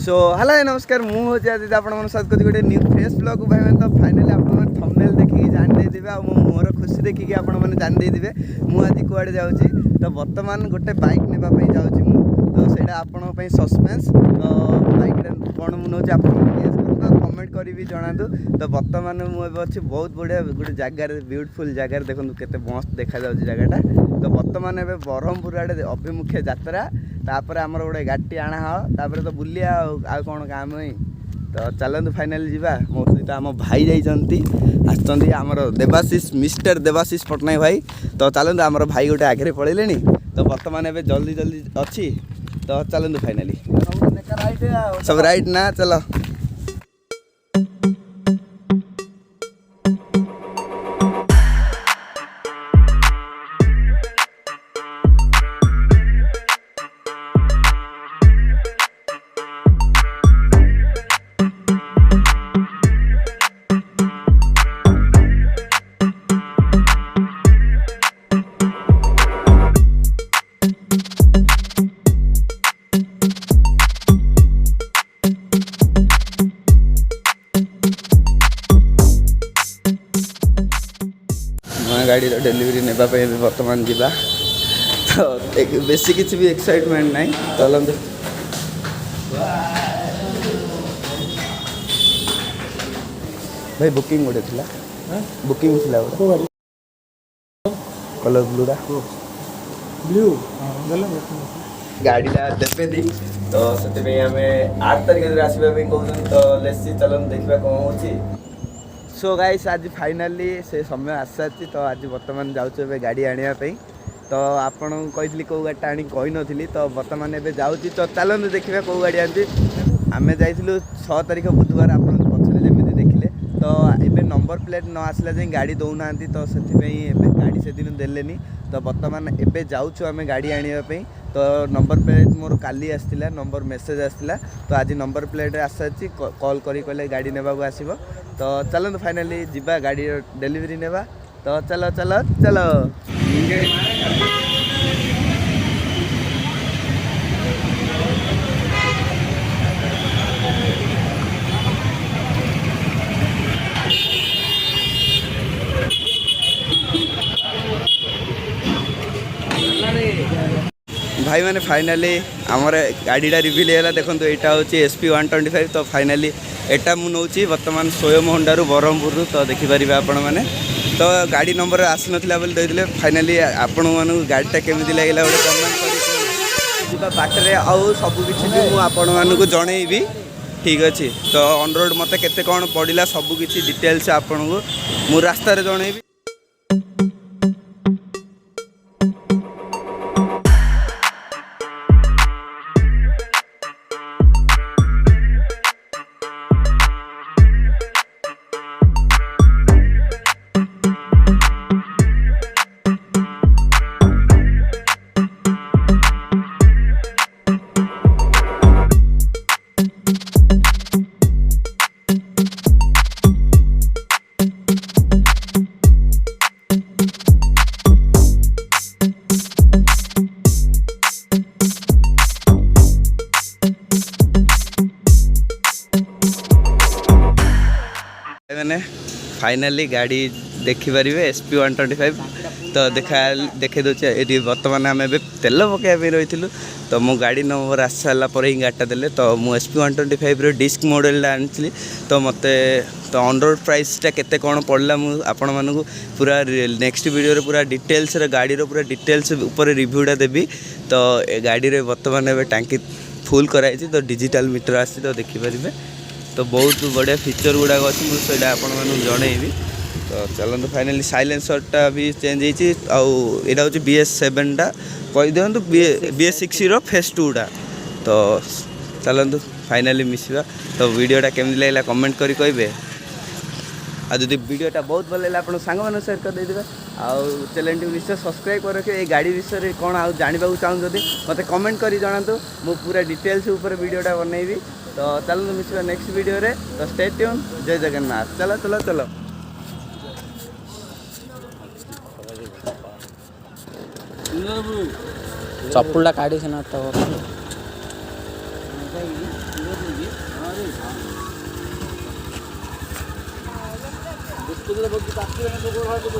so hello नमस्कार मुझे आज आप गोटे न्यू फ्रेश ब्लॉग भाई मैंने तो फाइनाली आप थंबनेल देखिए जान दे मो मोर खुशी देखिए आप जान दे मुझे कड़े जाऊँगी तो बर्तमान गोटे बाइक नापी जाऊँगी तो से आप सस्पेंस तो बाइक कौन मुझे आप कमेंट करी जनातु तो बर्तमान मुझे अच्छी बहुत बढ़िया गोटे जगार ब्यूटीफुल जगार देखो केते मस्त देखा जगटा तो बर्तमान एवं ब्रह्मपुर आड़े अभिमुखे यात्रा तापर आमर गोटे गाड़ी आना तापर तो बुलिया आ कौन काम ही तो चलतु फाइनाली जीवा मो सहित आम भाई जाइए आमर देवाशीष मिस्टर देवाशीष पट्टनायक भाई तो चलतु आमर भाई गोटे आगे पड़े तो बर्तमान एवं जल्दी जल्दी अच्छी तो चलतु फाइनाली सब राइट ना चलो गाड़ी डेलीवरी नेबाई बर्तमान जीवा तो बेसी किसी भी एक्साइटमेंट नहीं चलते भाई बुकिंग गोटे थी बुकिंग थी गोटे कलर ब्लूटा ब्लू गाड़ीटा देवे दी तो से आम 8 तारिख आसवा कहते तो लेसी चलन देखा कौन हो सो गाइस आज फाइनाली से समय आसाची तो आज बर्तमान जाऊँ गाड़ी आने तो आपन कही कौ गाड़ी आनी कही नी तो बर्तमान एवं जाऊँगी तो चलते देखा कौ गाड़ी आनी आम जाइलु 6 तारिख बुधवार आप पचर जमी देखिले तो ये नंबर प्लेट न आसला जाए गाड़ी दौना तो से गाड़ी से दिन देलेनी तो बर्तमान एबे जाऊँ आम गाड़ी आने तो नंबर प्लेट मोर काली आसला नंबर मेसेज आसला तो आज नंबर प्लेट आसाची कॉल करी कहले गाड़ी नेबाक आसीबो तो चलते फाइनाली जीवा गाड़ी डेलीवरी नेबा तो चलो चलो चलो भाई मैंने फाइनाली आमर गाड़ीटा रिविल है देखो यहाँ हूँ SP 125 तो फाइनाली एटा मु नौची बर्तमान स्वयं होंडारू ब्रह्मपुर तो देखिपारे आपण मैंने तो गाड़ी नंबर आसी नाला बोली फाइनाली आपण मानू गाड़ीटा केमी लगे गोटे कमेंट कर बाटर आउ सबकि आपण मानू जनइबी ठीक अच्छे तो ऑन रोड मत केते कौन पड़ा सबकि डिटेल्स आपन को मु रास्तार जनइबी मैंने फाइनाली गाड़ी देखिपारे SP 125 तो देखे दूचे ये बर्तमान आम ए तेल पकड़ रही तो मो गाड़ी नंबर आस सारा पर ही गाड़ीटा देले तो मुझे SP 125 डिस्क मॉडल आनी तो मत तो ऑन रोड प्राइसटा केते कौन पड़ा मुझे आपण मानू पूरा नेक्स्ट वीडियो पूरा डिटेल्स गाड़ी पूरा डिटेल्स ऊपर रिव्यूटा देवी तो गाड़ी रे बर्तमान ए टांकी फुल कराई तो डिजिटल मीटर आसी तो देखिपारे तो बहुत बढ़िया फीचर गुड़ाक अच्छी मुझे आपन जनइबी तो चलते फाइनाली साइलेंसरटा भी चेंज होती आउटा हूँ BS7 टा कही दिखाँ BS6 फेस 2 टा तो चलते फाइनाली मिसवा तो वीडियोटा केमी लगे कमेंट करी कहे आ जब वीडियोटा बहुत भल लगे आप सांग मैंने सेयार कर देते चैनल टी निश्चय सब्सक्राइब कर रखे ये गाड़ी विषय कौन आ जानवा चाहूँ मत कमेंट कर जनातु मु पूरा डिटेल्स ऊपर वीडियोटा बनइबी तो चलते मिसवा नेक्स्ट वीडियो रे तो स्टे ट्यून जय जगन्नाथ चलो चलो चलो चप्पल काढ़ी कुछ बच्ची काटती है तो गोड़ है तो